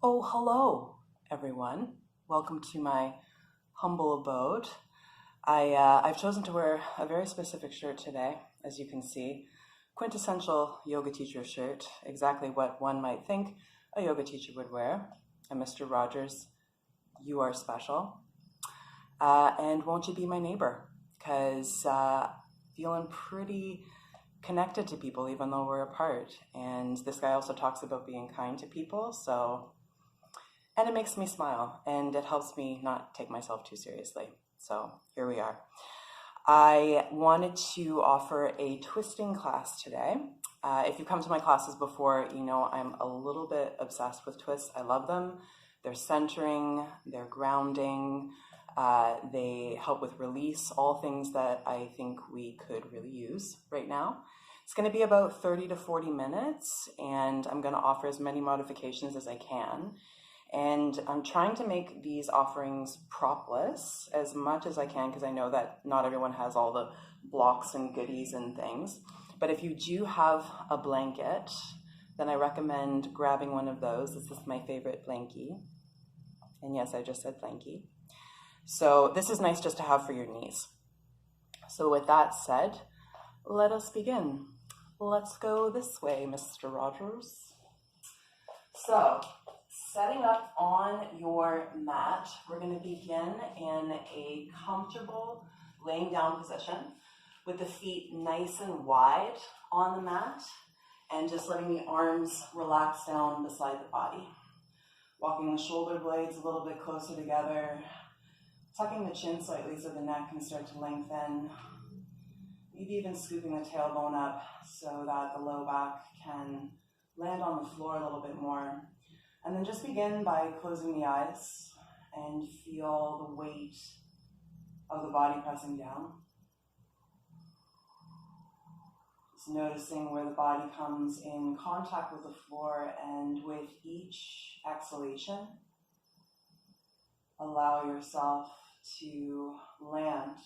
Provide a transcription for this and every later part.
Oh, hello, everyone. Welcome to my humble abode. I've chosen to wear a very specific shirt today, as you can see. Quintessential yoga teacher shirt, exactly what one might think a yoga teacher would wear. And Mr. Rogers, you are special. And won't you be my neighbor? Because feeling pretty connected to people even though we're apart. And this guy also talks about being kind to people, and it makes me smile, and it helps me not take myself too seriously. So here we are. I wanted to offer a twisting class today. If you've come to my classes before, you know I'm a little bit obsessed with twists. I love them. They're centering, they're grounding, they help with release, all things that I think we could really use right now. It's going to be about 30 to 40 minutes, and I'm going to offer as many modifications as I can. And I'm trying to make these offerings propless as much as I can, because I know that not everyone has all the blocks and goodies and things. But if you do have a blanket, then I recommend grabbing one of those. This is my favorite blankie. And yes, I just said blankie. So this is nice just to have for your knees. So with that said, let us begin. Let's go this way, Mr. Rogers. So, setting up on your mat, we're going to begin in a comfortable laying down position with the feet nice and wide on the mat and just letting the arms relax down beside the body. Walking the shoulder blades a little bit closer together, tucking the chin slightly so the neck can start to lengthen. Maybe even scooping the tailbone up so that the low back can land on the floor a little bit more. And then just begin by closing the eyes and feel the weight of the body pressing down. Just noticing where the body comes in contact with the floor, and with each exhalation, allow yourself to land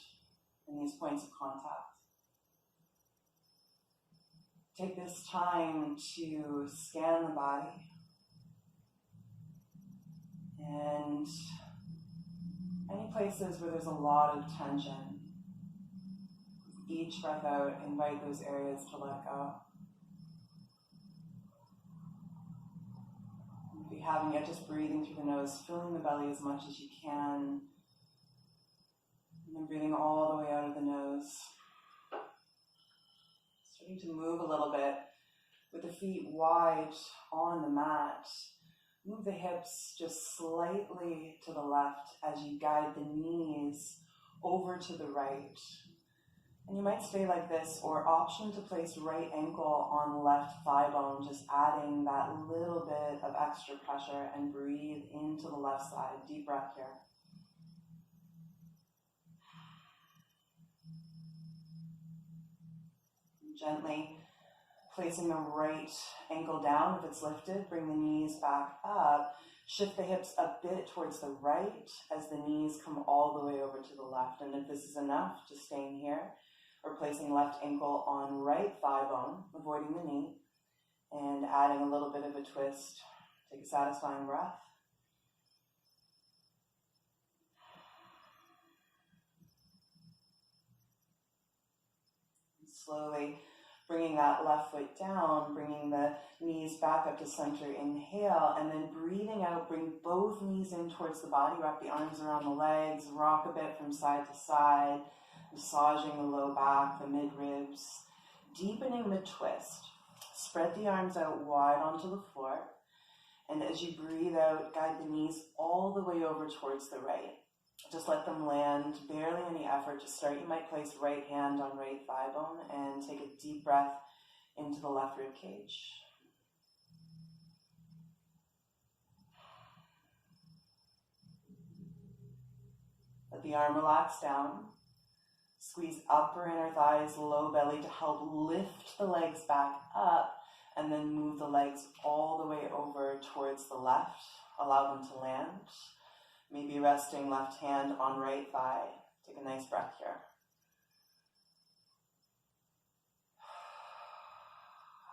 in these points of contact. Take this time to scan the body. And any places where there's a lot of tension, each breath out, invite those areas to let go. If you haven't yet, just breathing through the nose, filling the belly as much as you can, and then breathing all the way out of the nose. Starting to move a little bit with the feet wide on the mat. Move the hips just slightly to the left as you guide the knees over to the right. And you might stay like this, or option to place right ankle on left thigh bone, just adding that little bit of extra pressure, and breathe into the left side. Deep breath here. Gently placing the right ankle down. If it's lifted, bring the knees back up. Shift the hips a bit towards the right as the knees come all the way over to the left. And if this is enough, just staying here, or placing left ankle on right thigh bone, avoiding the knee, and adding a little bit of a twist. Take a satisfying breath. And slowly bringing that left foot down, bringing the knees back up to center, inhale, and then breathing out, bring both knees in towards the body, wrap the arms around the legs, rock a bit from side to side, massaging the low back, the mid-ribs, deepening the twist. Spread the arms out wide onto the floor, and as you breathe out, guide the knees all the way over towards the right. Just let them land, barely any effort. To start, you might place right hand on right thigh bone and take a deep breath into the left rib cage. Let the arm relax down. Squeeze upper inner thighs, low belly to help lift the legs back up, and then move the legs all the way over towards the left. Allow them to land. Maybe resting left hand on right thigh. Take a nice breath here.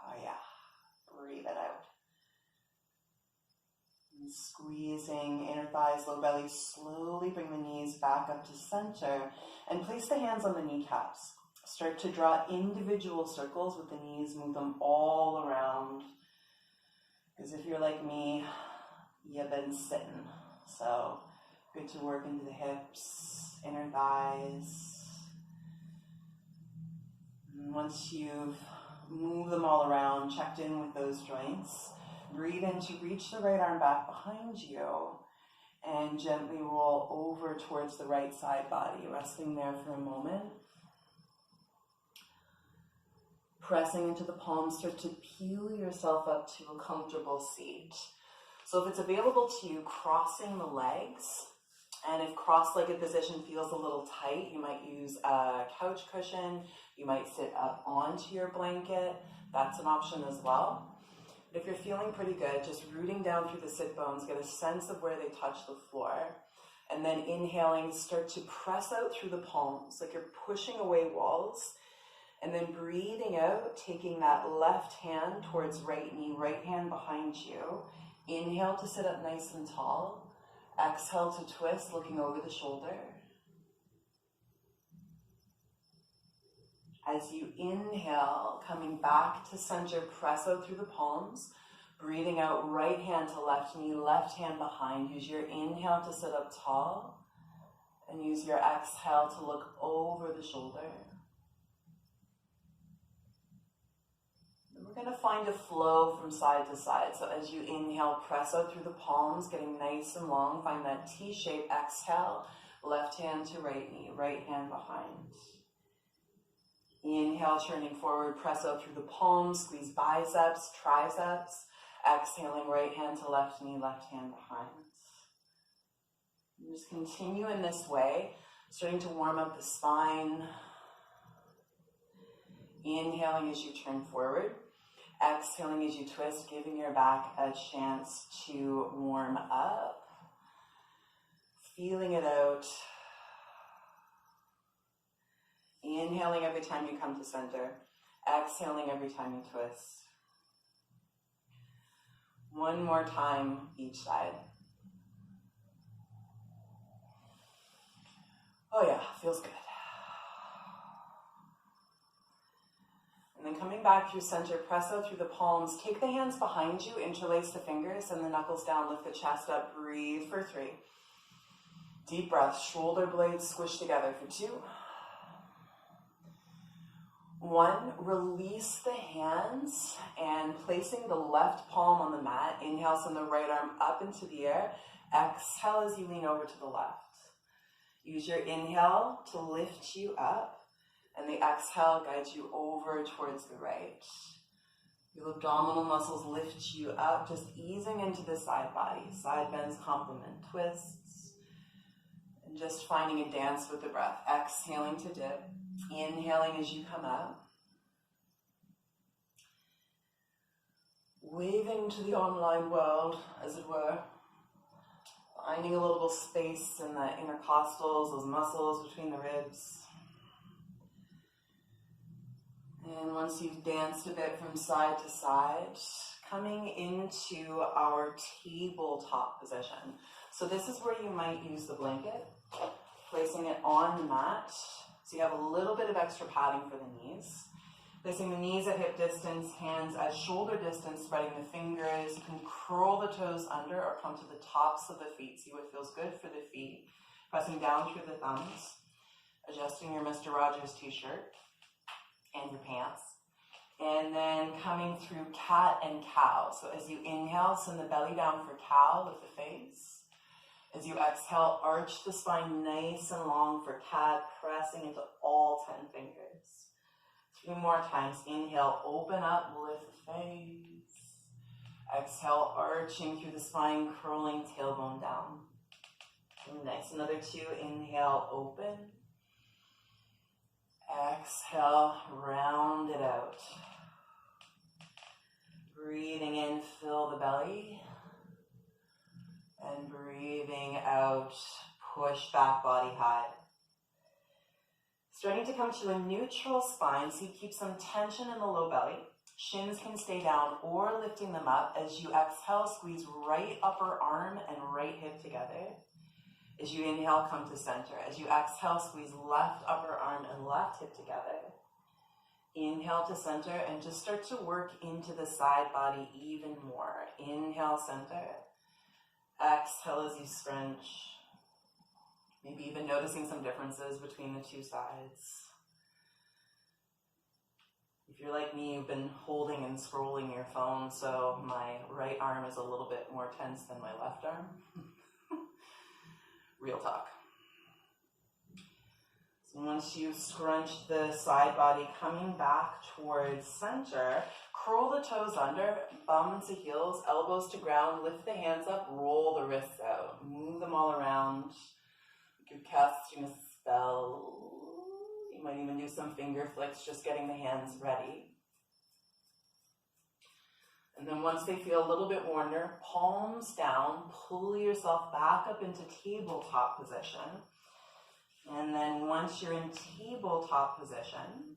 Oh yeah, breathe it out. Squeezing inner thighs, low belly, slowly bring the knees back up to center and place the hands on the kneecaps. Start to draw individual circles with the knees, move them all around. Because if you're like me, you've been sitting. So good to work into the hips, inner thighs. And once you've moved them all around, checked in with those joints, breathe in to reach the right arm back behind you and gently roll over towards the right side body, resting there for a moment. Pressing into the palms, start to peel yourself up to a comfortable seat. So if it's available to you, crossing the legs, and if cross-legged position feels a little tight, you might use a couch cushion, you might sit up onto your blanket, that's an option as well. If you're feeling pretty good, just rooting down through the sit bones, get a sense of where they touch the floor. And then inhaling, start to press out through the palms, like you're pushing away walls. And then breathing out, taking that left hand towards right knee, right hand behind you. Inhale to sit up nice and tall. Exhale to twist, looking over the shoulder. As you inhale, coming back to center, press out through the palms. Breathing out, right hand to left knee, left hand behind. Use your inhale to sit up tall. And use your exhale to look over the shoulder. And we're going to find a flow from side to side. So as you inhale, press out through the palms, getting nice and long. Find that T shape. Exhale, left hand to right knee, right hand behind. Inhale, turning forward, press out through the palms, squeeze biceps, triceps. Exhaling, right hand to left knee, left hand behind. And just continue in this way, starting to warm up the spine. Inhaling as you turn forward. Exhaling as you twist, giving your back a chance to warm up. Feeling it out. Inhaling every time you come to center. Exhaling every time you twist. One more time each side. Oh yeah, feels good. And then coming back through center, press out through the palms. Take the hands behind you, interlace the fingers, and the knuckles down, lift the chest up, breathe for 3. Deep breath, shoulder blades squish together for 2. 1, release the hands and placing the left palm on the mat. Inhale, send the right arm up into the air. Exhale as you lean over to the left. Use your inhale to lift you up, and the exhale guides you over towards the right. Your abdominal muscles lift you up, just easing into the side body. Side bends complement twists. And just finding a dance with the breath. Exhaling to dip. Inhaling as you come up. Waving to the online world, as it were. Finding a little space in the intercostals, those muscles between the ribs. And once you've danced a bit from side to side, coming into our tabletop position. So this is where you might use the blanket, placing it on the mat. So you have a little bit of extra padding for the knees. Placing the knees at hip distance, hands at shoulder distance, spreading the fingers. You can curl the toes under or come to the tops of the feet. See what feels good for the feet. Pressing down through the thumbs. Adjusting your Mr. Rogers t-shirt and your pants. And then coming through cat and cow. So as you inhale, send the belly down for cow with the face. As you exhale, arch the spine nice and long for cat, pressing into all 10 fingers. 3 more times. Inhale, open up, lift the face. Exhale, arching through the spine, curling tailbone down. Nice. Another 2. Inhale, open. Exhale, round it out. Breathing in, fill the belly. And breathing out, push back body high. Starting to come to a neutral spine, so you keep some tension in the low belly. Shins can stay down or lifting them up. As you exhale, squeeze right upper arm and right hip together. As you inhale, come to center. As you exhale, squeeze left upper arm and left hip together. Inhale to center and just start to work into the side body even more. Inhale, center. Exhale as you scrunch. Maybe even noticing some differences between the two sides. If you're like me, you've been holding and scrolling your phone, so my right arm is a little bit more tense than my left arm. Real talk. So once you've scrunched the side body, coming back towards center, curl the toes under, bum to heels, elbows to ground, lift the hands up, roll the wrists out. Move them all around. You're casting a spell. You might even do some finger flicks, just getting the hands ready. And then once they feel a little bit warmer, palms down, pull yourself back up into tabletop position. And then once you're in tabletop position,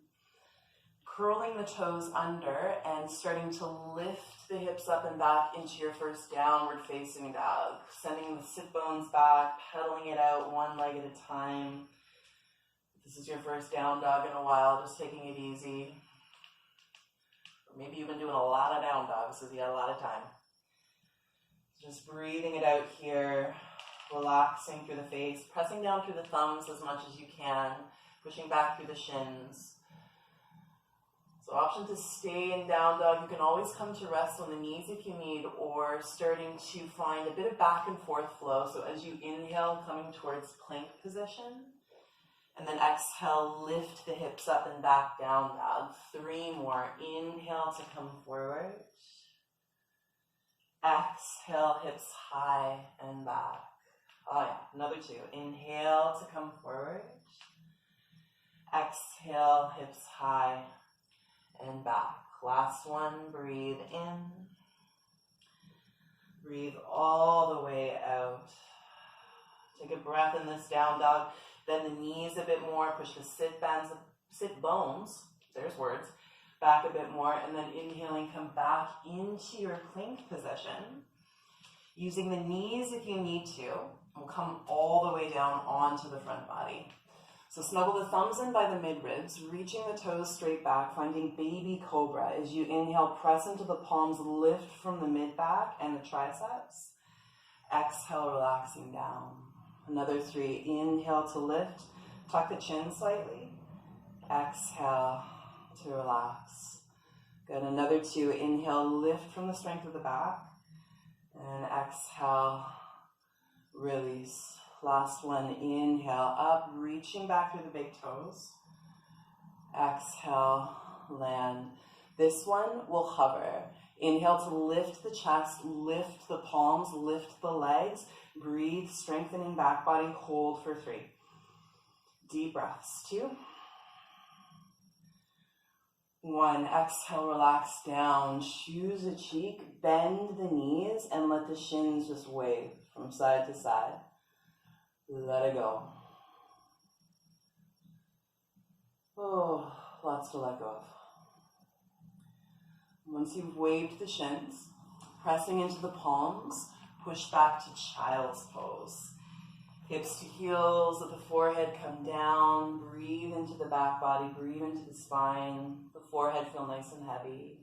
curling the toes under and starting to lift the hips up and back into your first downward facing dog. Sending the sit bones back, pedaling it out one leg at a time. If this is your first down dog in a while, just taking it easy. Or maybe you've been doing a lot of down dogs, so you got a lot of time. Just breathing it out here, relaxing through the face, pressing down through the thumbs as much as you can, pushing back through the shins. So option to stay in down dog. You can always come to rest on the knees if you need, or starting to find a bit of back and forth flow. So as you inhale, coming towards plank position. And then exhale, lift the hips up and back, down dog. 3 more. Inhale to come forward. Exhale, hips high and back. Oh yeah, another 2. Inhale to come forward. Exhale, hips high and back. Last one, breathe in. Breathe all the way out. Take a breath in this down dog. Bend the knees a bit more, push the sit bones, there's words, back a bit more, and then inhaling, come back into your plank position. Using the knees if you need to, we'll come all the way down onto the front body. So snuggle the thumbs in by the mid-ribs, reaching the toes straight back, finding baby cobra. As you inhale, press into the palms, lift from the mid-back and the triceps. Exhale, relaxing down. Another 3. Inhale to lift. Tuck the chin slightly. Exhale to relax. Good. Another 2. Inhale, lift from the strength of the back. And exhale, release. Last one. Inhale, up, reaching back through the big toes. Exhale, land. This one will hover. Inhale to lift the chest, lift the palms, lift the legs. Breathe, strengthening back body, hold for 3. Deep breaths. 2. 1. Exhale, relax down. Choose a cheek, bend the knees, and let the shins just wave from side to side. Let it go. Oh, lots to let go of. Once you've waved the shins, pressing into the palms, push back to child's pose. Hips to heels, let the forehead come down. Breathe into the back body, breathe into the spine. The forehead feel nice and heavy.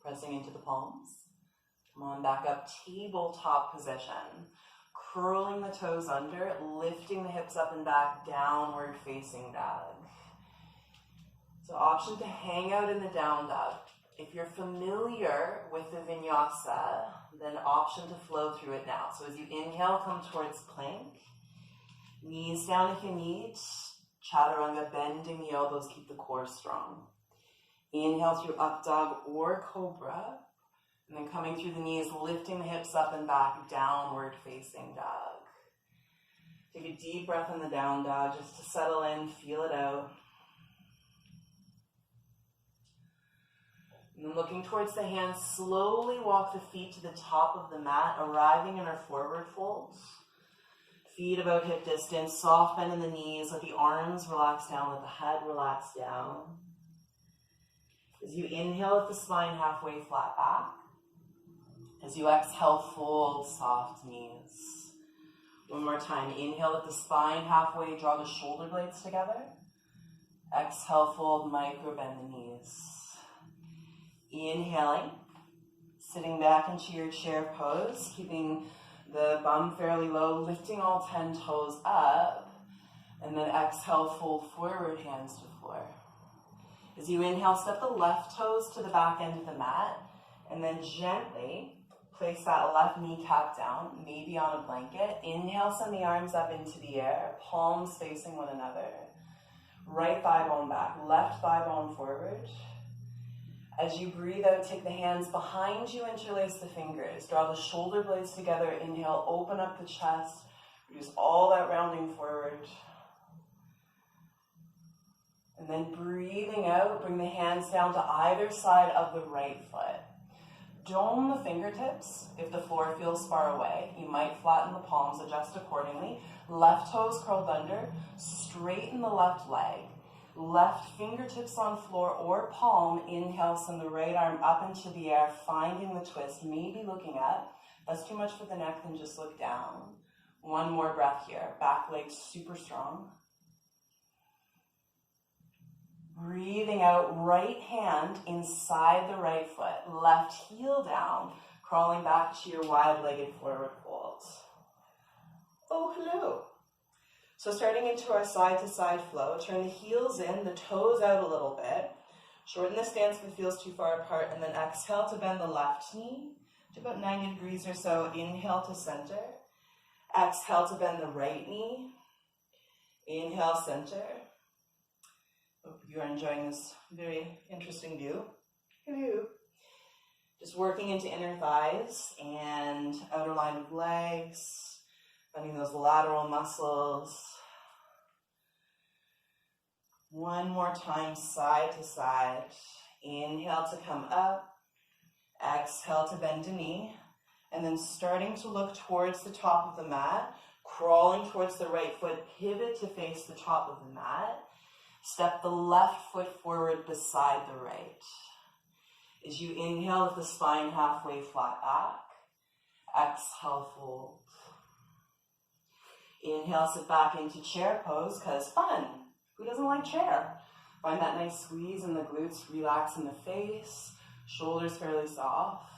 Pressing into the palms. Come on, back up, tabletop position. Curling the toes under, lifting the hips up and back, downward facing dog. So option to hang out in the down dog. If you're familiar with the vinyasa, then option to flow through it now. So as you inhale, come towards plank. Knees down if you need. Chaturanga, bending the elbows, keep the core strong. Inhale through up dog or cobra. And then coming through the knees, lifting the hips up and back, downward facing dog. Take a deep breath in the down dog just to settle in, feel it out. And then looking towards the hands, slowly walk the feet to the top of the mat, arriving in our forward folds. Feet about hip distance, soft bend in the knees, let the arms relax down, let the head relax down. As you inhale, let the spine halfway flat back. As you exhale, fold soft knees. One more time, inhale, let the spine halfway, draw the shoulder blades together. Exhale, fold, micro bend the knees. Inhaling, sitting back into your chair pose, keeping the bum fairly low, lifting all 10 toes up, and then exhale, fold forward, hands to floor. As you inhale, step the left toes to the back end of the mat, and then gently place that left kneecap down, maybe on a blanket. Inhale, send the arms up into the air, palms facing one another. Right thigh bone back, left thigh bone forward. As you breathe out, take the hands behind you, interlace the fingers. Draw the shoulder blades together. Inhale, open up the chest. Reduce all that rounding forward. And then breathing out, bring the hands down to either side of the right foot. Dome the fingertips. If the floor feels far away, you might flatten the palms, adjust accordingly. Left toes curled under. Straighten the left leg. Left fingertips on floor or palm. Inhale, send the right arm up into the air, finding the twist, maybe looking up. If that's too much for the neck, then just look down. One more breath here. Back leg super strong. Breathing out, right hand inside the right foot. Left heel down, crawling back to your wide-legged forward fold. Oh, hello. So starting into our side-to-side flow, turn the heels in, the toes out a little bit. Shorten the stance if it feels too far apart, and then exhale to bend the left knee to about 90 degrees or so. Inhale to center. Exhale to bend the right knee. Inhale, center. Hope you are enjoying this very interesting view. Hello. Just working into inner thighs and outer line of legs. Bending those lateral muscles. One more time, side to side. Inhale to come up. Exhale to bend a knee. And then starting to look towards the top of the mat. Crawling towards the right foot. Pivot to face the top of the mat. Step the left foot forward beside the right. As you inhale, lift the spine halfway flat back. Exhale, fold. Inhale, sit back into chair pose, because fun. Who doesn't like chair? Find that nice squeeze in the glutes, relax in the face, shoulders fairly soft.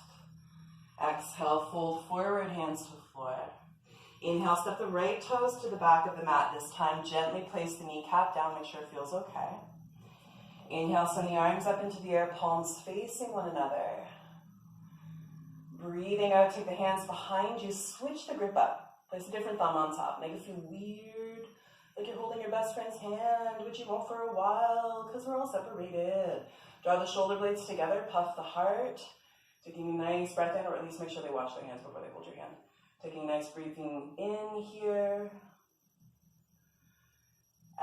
Exhale, fold forward, hands to the floor. Inhale, step the right toes to the back of the mat. This time, gently place the kneecap down, make sure it feels okay. Inhale, send the arms up into the air, palms facing one another. Breathing out, take the hands behind you, switch the grip up. Place a different thumb on top. Make it feel weird, like you're holding your best friend's hand, which you won't for a while, because we're all separated. Draw the shoulder blades together, puff the heart. Taking a nice breath in, or at least make sure they wash their hands before they hold your hand. Taking nice breathing in here.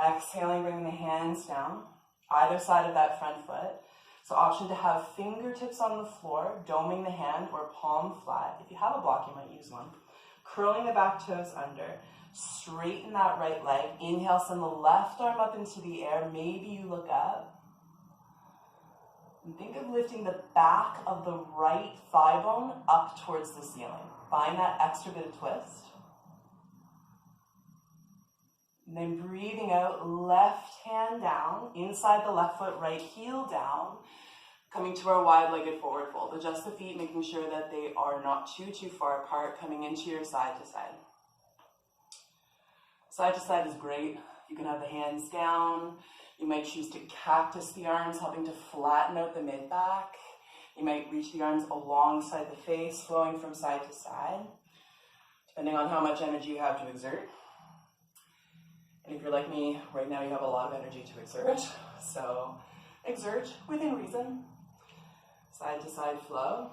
Exhaling, bringing the hands down, either side of that front foot. So option to have fingertips on the floor, doming the hand, or palm flat. If you have a block, you might use one. Curling the back toes under, straighten that right leg. Inhale, send the left arm up into the air. Maybe you look up. And think of lifting the back of the right thigh bone up towards the ceiling. Find that extra bit of twist. And then breathing out, left hand down, inside the left foot, right heel down. Coming to our wide-legged forward fold. Adjust the feet, making sure that they are not too far apart, coming into your side to side. Side to side is great. You can have the hands down. You might choose to cactus the arms, helping to flatten out the mid-back. You might reach the arms alongside the face, flowing from side to side, depending on how much energy you have to exert. And if you're like me, right now you have a lot of energy to exert, so exert within reason. Side to side flow.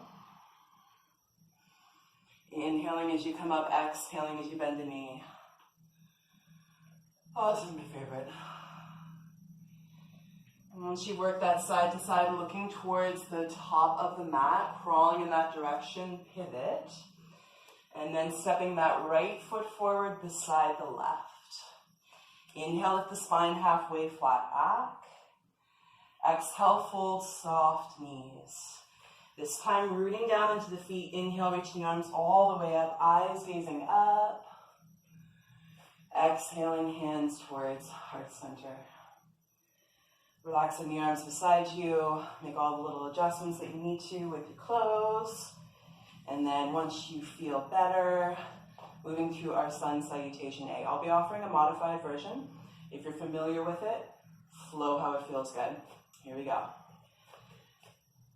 Inhaling as you come up, exhaling as you bend the knee. Oh, this is my favorite. And once you work that side to side, looking towards the top of the mat, crawling in that direction, pivot. And then stepping that right foot forward beside the left. Inhale, lift the spine halfway, flat back. Exhale, fold soft knees. This time rooting down into the feet. Inhale, reach the arms all the way up, eyes gazing up. Exhaling, hands towards heart center. Relaxing the arms beside you. Make all the little adjustments that you need to with your clothes. And then once you feel better, moving through our sun salutation A. I'll be offering a modified version. If you're familiar with it, flow how it feels good. Here we go.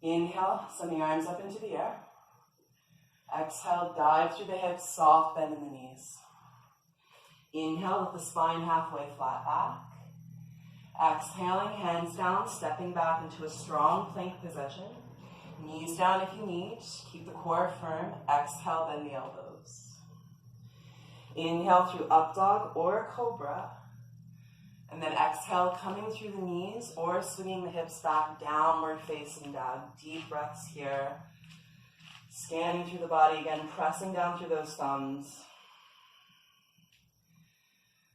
Inhale, send the arms up into the air. Exhale, dive through the hips, soft bend in the knees. Inhale, lift the spine halfway, flat back. Exhaling, hands down, stepping back into a strong plank position. Knees down if you need. Keep the core firm. Exhale, bend the elbows. Inhale through up dog or cobra. And then exhale, coming through the knees or swinging the hips back, downward facing dog. Deep breaths here. Scanning through the body again, pressing down through those thumbs.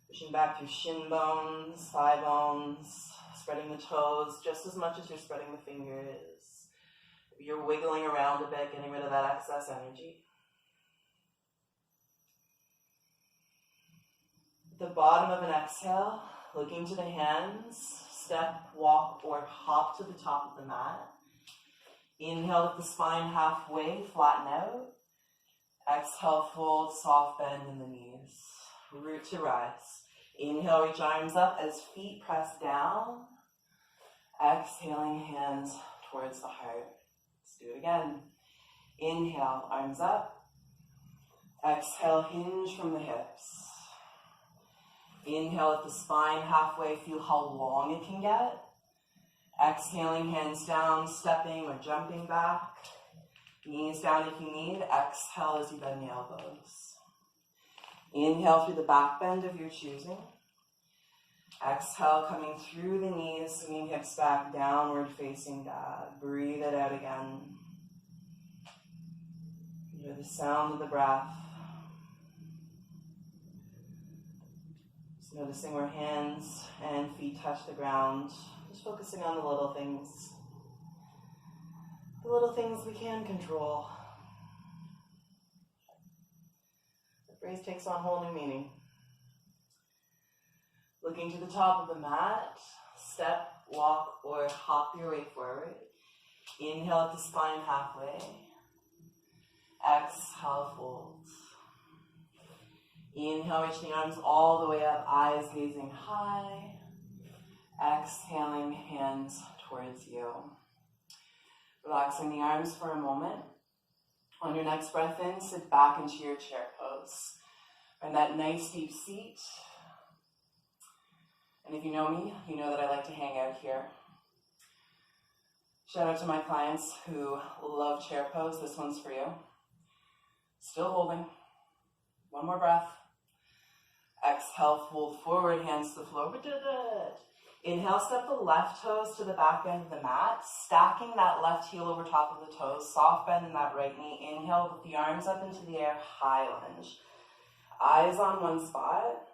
Pushing back through shin bones, thigh bones, spreading the toes just as much as you're spreading the fingers. You're wiggling around a bit, getting rid of that excess energy. At the bottom of an exhale, looking to the hands, step, walk, or hop to the top of the mat. Inhale, lift the spine halfway, flatten out. Exhale, fold, soft bend in the knees. Root to rise. Inhale, reach arms up as feet press down. Exhaling, hands towards the heart. Let's do it again. Inhale, arms up. Exhale, hinge from the hips. Inhale, lift the spine halfway, feel how long it can get. Exhaling, hands down, stepping or jumping back. Knees down if you need. Exhale as you bend the elbows. Inhale through the back bend of your choosing. Exhale, coming through the knees, swinging hips back, downward facing dog. Breathe it out again. Hear the sound of the breath. Just noticing where hands and feet touch the ground. Just focusing on the little things. The little things we can control. The phrase takes on whole new meaning. Looking to the top of the mat, step, walk, or hop your way forward. Inhale at the spine halfway. Exhale, fold. Inhale, reach the arms all the way up, eyes gazing high. Exhaling, hands towards you. Relaxing the arms for a moment. On your next breath in, sit back into your chair pose. Find that nice deep seat. And if you know me, you know that I like to hang out here. Shout out to my clients who love chair pose. This one's for you. Still holding. One more breath. Exhale, fold forward, hands to the floor. We did it. Inhale, step the left toes to the back end of the mat, stacking that left heel over top of the toes, soft bend in that right knee. Inhale, with the arms up into the air, high lunge. Eyes on one spot.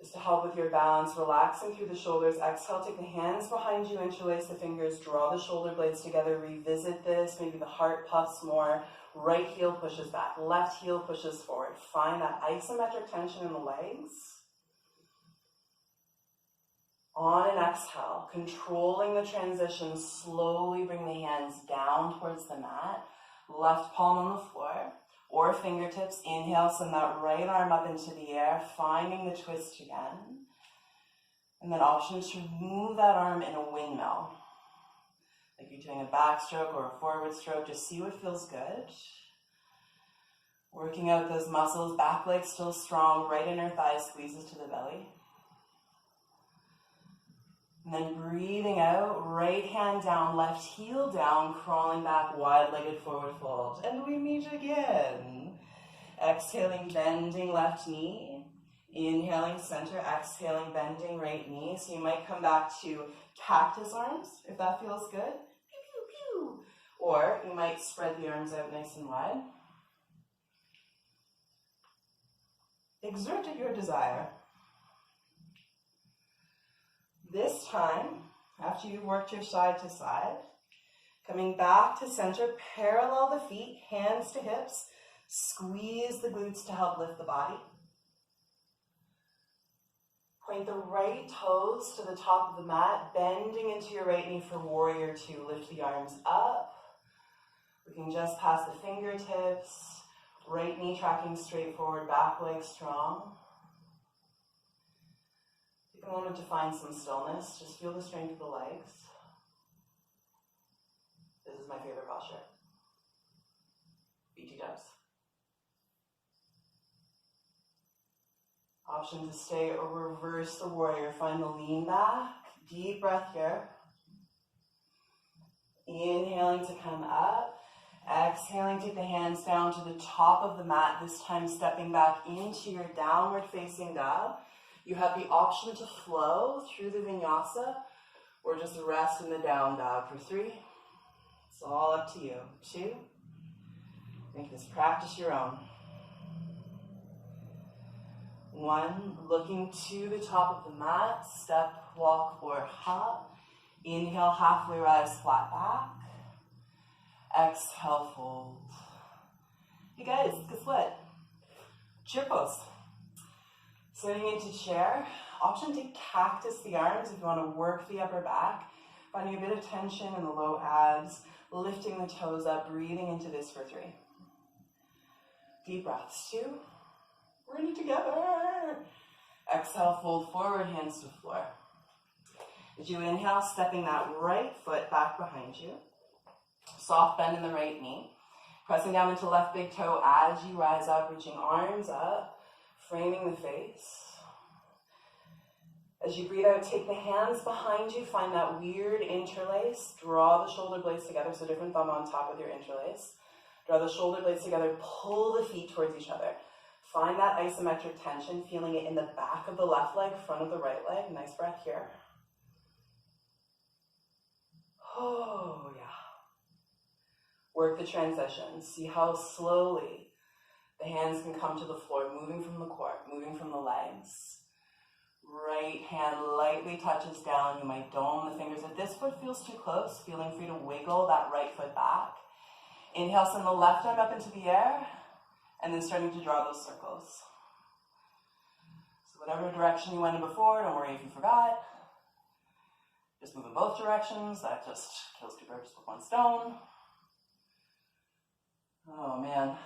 Just to help with your balance, relaxing through the shoulders. Exhale, take the hands behind you, interlace the fingers, draw the shoulder blades together, revisit this. Maybe the heart puffs more. Right heel pushes back, left heel pushes forward. Find that isometric tension in the legs. On an exhale, controlling the transition, slowly bring the hands down towards the mat. Left palm on the floor or fingertips. Inhale, send that right arm up into the air, finding the twist again. And then options to move that arm in a windmill. Like you're doing a backstroke or a forward stroke, just see what feels good. Working out those muscles, back leg still strong, right inner thigh squeezes to the belly. And then breathing out, right hand down, left heel down, crawling back, wide-legged forward fold. And we meet again. Exhaling, bending left knee. Inhaling, center, exhaling, bending right knee. So you might come back to cactus arms, if that feels good. Pew, pew, pew. Or you might spread the arms out nice and wide. Exert at your desire. This time, after you've worked your side to side, coming back to center, parallel the feet, hands to hips, squeeze the glutes to help lift the body. Point the right toes to the top of the mat, bending into your right knee for warrior two. Lift the arms up, looking just past the fingertips, right knee tracking straight forward, back leg strong. Take a moment to find some stillness. Just feel the strength of the legs. This is my favorite posture. BT dubs. Option to stay or reverse the warrior. Find the lean back. Deep breath here. Inhaling to come up. Exhaling, take the hands down to the top of the mat. This time stepping back into your downward facing dog. You have the option to flow through the vinyasa or just rest in the down dog for 3. It's all up to you. 2. Make this practice your own. 1. Looking to the top of the mat. Step, walk, or hop. Inhale, halfway rise, flat back. Exhale, fold. Hey guys, guess what? Chair pose. Sitting into chair. Option to cactus the arms if you want to work the upper back. Finding a bit of tension in the low abs. Lifting the toes up, breathing into this for 3. Deep breaths. 2. We're in it together. Exhale, fold forward, hands to floor. As you inhale, stepping that right foot back behind you. Soft bend in the right knee. Pressing down into left big toe as you rise up, reaching arms up, framing the face. As you breathe out, take the hands behind you, find that weird interlace. Draw the shoulder blades together, so different thumb on top of your interlace. Draw the shoulder blades together, pull the feet towards each other. Find that isometric tension, feeling it in the back of the left leg, front of the right leg. Nice breath here. Oh, yeah. Work the transition. See how slowly the hands can come to the floor, moving from the core, moving from the legs. Right hand lightly touches down. You might dome the fingers. If this foot feels too close, feeling free to wiggle that right foot back. Inhale, send the left arm up into the air, and then starting to draw those circles. So whatever direction you went in before, don't worry if you forgot. Just move in both directions. That just kills 2 birds with 1 stone. Oh man.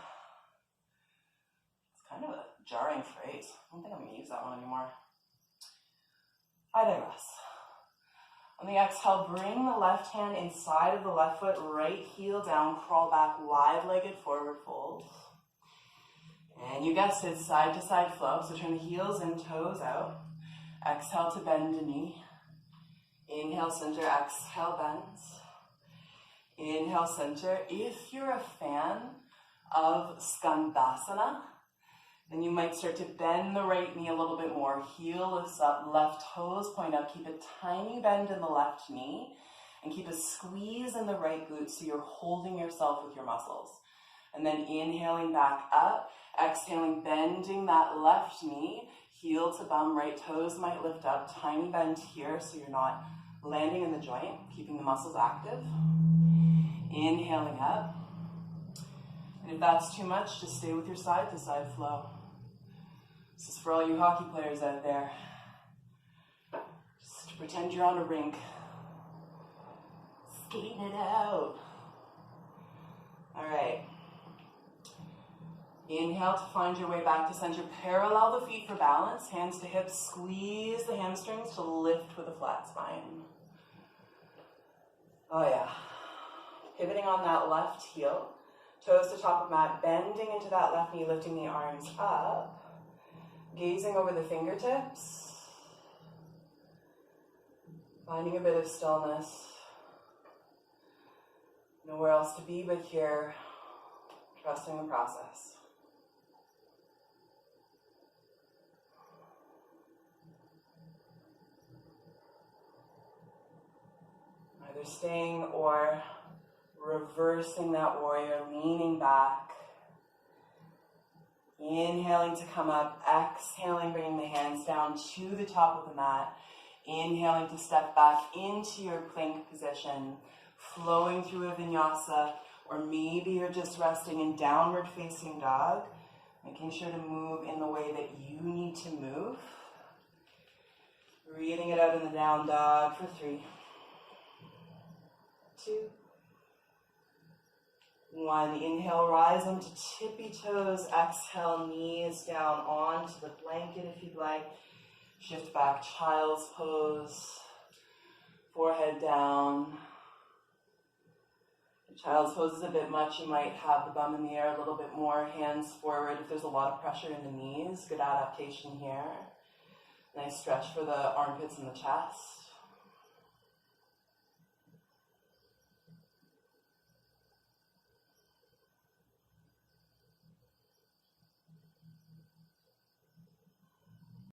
It's kind of a jarring phrase. I don't think I'm going to use that one anymore. I digress. On the exhale, bring the left hand inside of the left foot, right heel down, crawl back, wide-legged forward fold. And you guessed it, side to side flow. So turn the heels and toes out. Exhale to bend the knee. Inhale, center, exhale, bend. Inhale, center. If you're a fan of Skandasana, then you might start to bend the right knee a little bit more. Heel lifts up, left toes point up. Keep a tiny bend in the left knee and keep a squeeze in the right glute so you're holding yourself with your muscles. And then inhaling back up, exhaling, bending that left knee, heel to bum, right toes might lift up. Tiny bend here so you're not landing in the joint, keeping the muscles active. Inhaling up. And if that's too much, just stay with your side to side flow. This is for all you hockey players out there. Just pretend you're on a rink. Skating it out. All right. Inhale to find your way back to center. Parallel the feet for balance. Hands to hips. Squeeze the hamstrings to lift with a flat spine. Oh yeah. Pivoting on that left heel. Toes to top of mat. Bending into that left knee. Lifting the arms up. Gazing over the fingertips. Finding a bit of stillness. Nowhere else to be but here. Trusting the process. Either staying or Reversing that warrior, leaning back. Inhaling to come up, exhaling, bringing the hands down to the top of the mat. Inhaling to step back into your plank position, flowing through a vinyasa, or maybe you're just resting in downward facing dog, making sure to move in the way that you need to move. Breathing it out in the down dog for 3, 2, 1. Inhale, rise onto tippy toes. Exhale, knees down onto the blanket if you'd like. Shift back, child's pose. Forehead down. If child's pose is a bit much, you might have the bum in the air a little bit more, hands forward if there's a lot of pressure in the knees. Good adaptation here. Nice stretch for the armpits and the chest.